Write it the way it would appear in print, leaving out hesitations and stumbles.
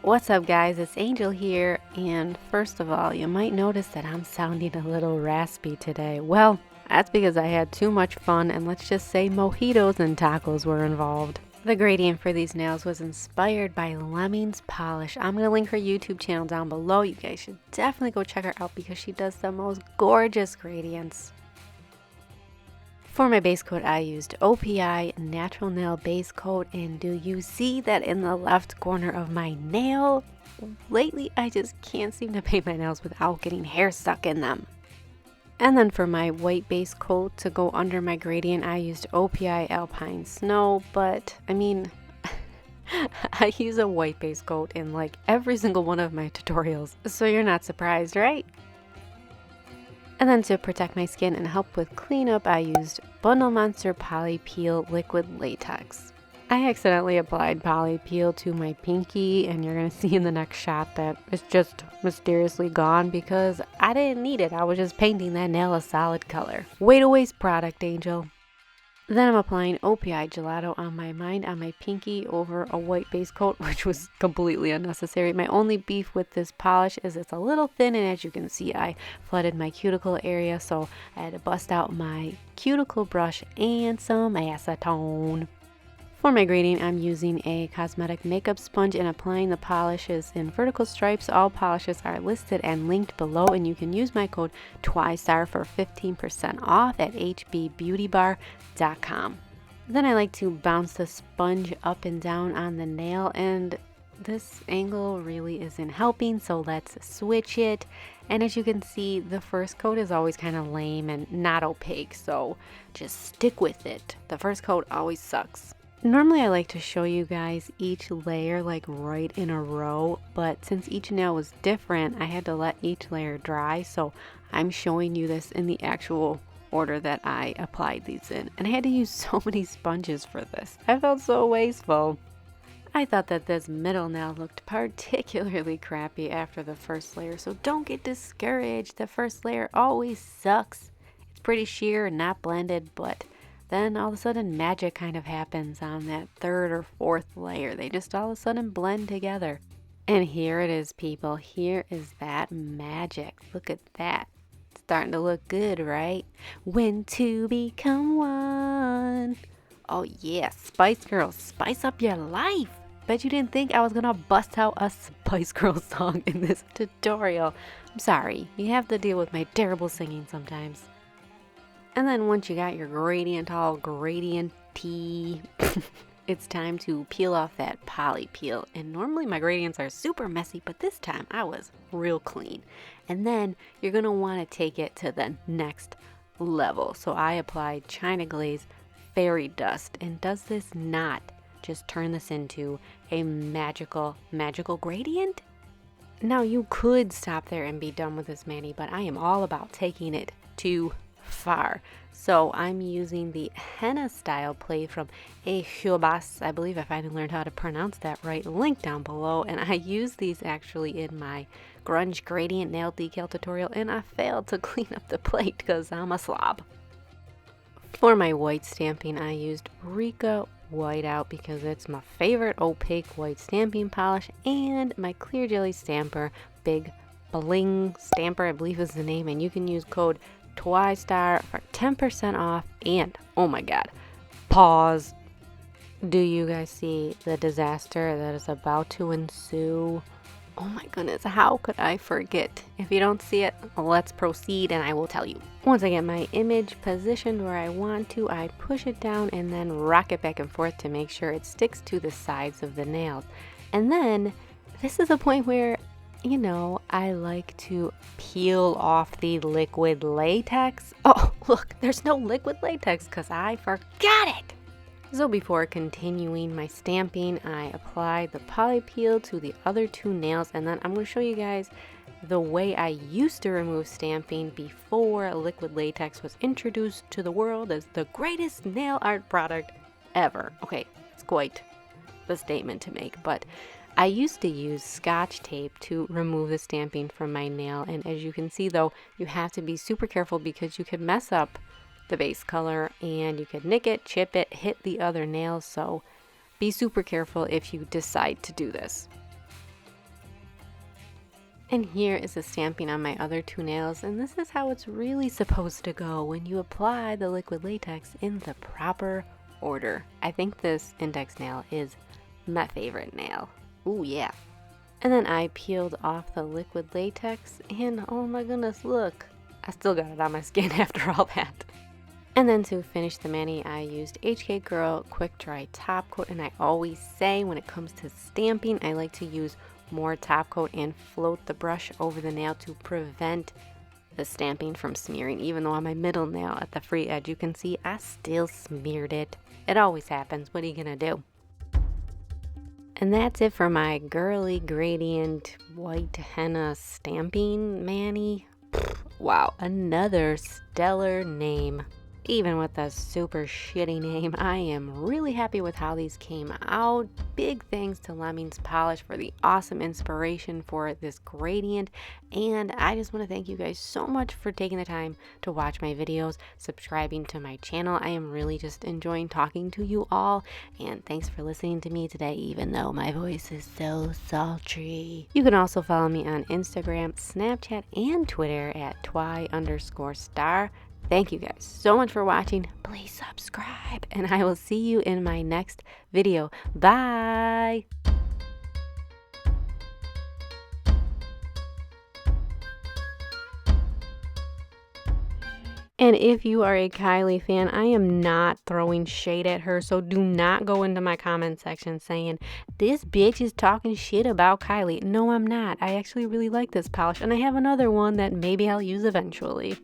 What's up guys, it's Angel here, and first of all, you might notice that I'm sounding a little raspy today. Well, that's because I had too much fun, and let's just say mojitos and tacos were involved. The gradient for these nails was inspired by Lemming's Polish. I'm going to link her YouTube channel down below. You guys should definitely go check her out because she does the most gorgeous gradients. For my base coat, I used OPI Natural Nail Base Coat, and do you see that in the left corner of my nail? Lately, I just can't seem to paint my nails without getting hair stuck in them. And then for my white base coat to go under my gradient, I used OPI Alpine Snow, but I mean, I use a white base coat in like every single one of my tutorials, so you're not surprised, right? And then to protect my skin and help with cleanup, I used Bundle Monster Poly Peel Liquid Latex. I accidentally applied Poly Peel to my pinky, and you're going to see in the next shot that it's just mysteriously gone because I didn't need it. I was just painting that nail a solid color. Way to waste product, Angel. Then I'm applying OPI Gelato on my pinky over a white base coat, which was completely unnecessary. My only beef with this polish is it's a little thin, and as you can see, I flooded my cuticle area, so I had to bust out my cuticle brush and some acetone. For my grading, I'm using a cosmetic makeup sponge and applying the polishes in vertical stripes. All polishes are listed and linked below, and you can use my code TWISTAR for 15% off at hbbeautybar.com. Then I like to bounce the sponge up and down on the nail, and this angle really isn't helping, so let's switch it. And as you can see, the first coat is always kind of lame and not opaque, so just stick with it. The first coat always sucks. Normally I like to show you guys each layer like right in a row, but since each nail was different, I had to let each layer dry, so I'm showing you this in the actual order that I applied these in. And I had to use so many sponges for this. I felt so wasteful. I thought that this middle nail looked particularly crappy after the first layer, so don't get discouraged. The first layer always sucks. It's pretty sheer and not blended, but then all of a sudden magic kind of happens on that third or fourth layer. They just all of a sudden blend together. And here it is, people. Here is that magic. Look at that. It's starting to look good, right? When two become one. Oh yeah, Spice Girls, spice up your life. Bet you didn't think I was gonna bust out a Spice Girls song in this tutorial. I'm sorry, you have to deal with my terrible singing sometimes. And then once you got your gradient all gradienty, it's time to peel off that poly peel. And normally my gradients are super messy, but this time I was real clean. And then you're going to want to take it to the next level. So I applied China Glaze Fairy Dust. And does this not just turn this into a magical gradient? Now you could stop there and be done with this mani, but I am all about taking it to far. So I'm using the Henna style plate from Shubas. I believe I finally learned how to pronounce that right. Link down below. And I use these actually in my grunge gradient nail decal tutorial, and I failed to clean up the plate because I'm a slob. For my white stamping, I used Rika Whiteout because it's my favorite opaque white stamping polish, and my clear jelly stamper, Big Bling Stamper, I believe is the name, and you can use code TWISTAR for 10% off. And oh my god, pause. Do you guys see the disaster that is about to ensue? Oh my goodness, how could I forget? If you don't see it, let's proceed and I will tell you. Once I get my image positioned where I want to, I push it down and then rock it back and forth to make sure it sticks to the sides of the nails. And then this is a point where, you know, I like to peel off the liquid latex. Oh, look, there's no liquid latex because I forgot it. So before continuing my stamping, I apply the poly peel to the other two nails, and then I'm going to show you guys the way I used to remove stamping before liquid latex was introduced to the world as the greatest nail art product ever. Okay, it's quite the statement to make, but I used to use Scotch tape to remove the stamping from my nail, and as you can see though, you have to be super careful because you could mess up the base color and you could nick it, chip it, hit the other nails, so be super careful if you decide to do this. And here is the stamping on my other two nails, and this is how it's really supposed to go when you apply the liquid latex in the proper order. I think this index nail is my favorite nail. Ooh yeah. And then I peeled off the liquid latex, and oh my goodness, look. I still got it on my skin after all that. And then to finish the mani, I used HK Girl Quick Dry Top Coat, and I always say when it comes to stamping, I like to use more top coat and float the brush over the nail to prevent the stamping from smearing. Even though on my middle nail at the free edge, you can see I still smeared it. It always happens. What are you gonna do? And that's it for my girly gradient white henna stamping mani. Wow, another stellar name. Even with a super shitty name, I am really happy with how these came out. Big thanks to Lemmings Polish for the awesome inspiration for this gradient. And I just want to thank you guys so much for taking the time to watch my videos, subscribing to my channel. I am really just enjoying talking to you all. And thanks for listening to me today, even though my voice is so sultry. You can also follow me on Instagram, Snapchat, and Twitter at twy_star. Thank you guys so much for watching. Please subscribe, and I will see you in my next video. Bye! And if you are a Kylie fan, I am not throwing shade at her, so do not go into my comment section saying, this bitch is talking shit about Kylie. No, I'm not. I actually really like this polish, and I have another one that maybe I'll use eventually.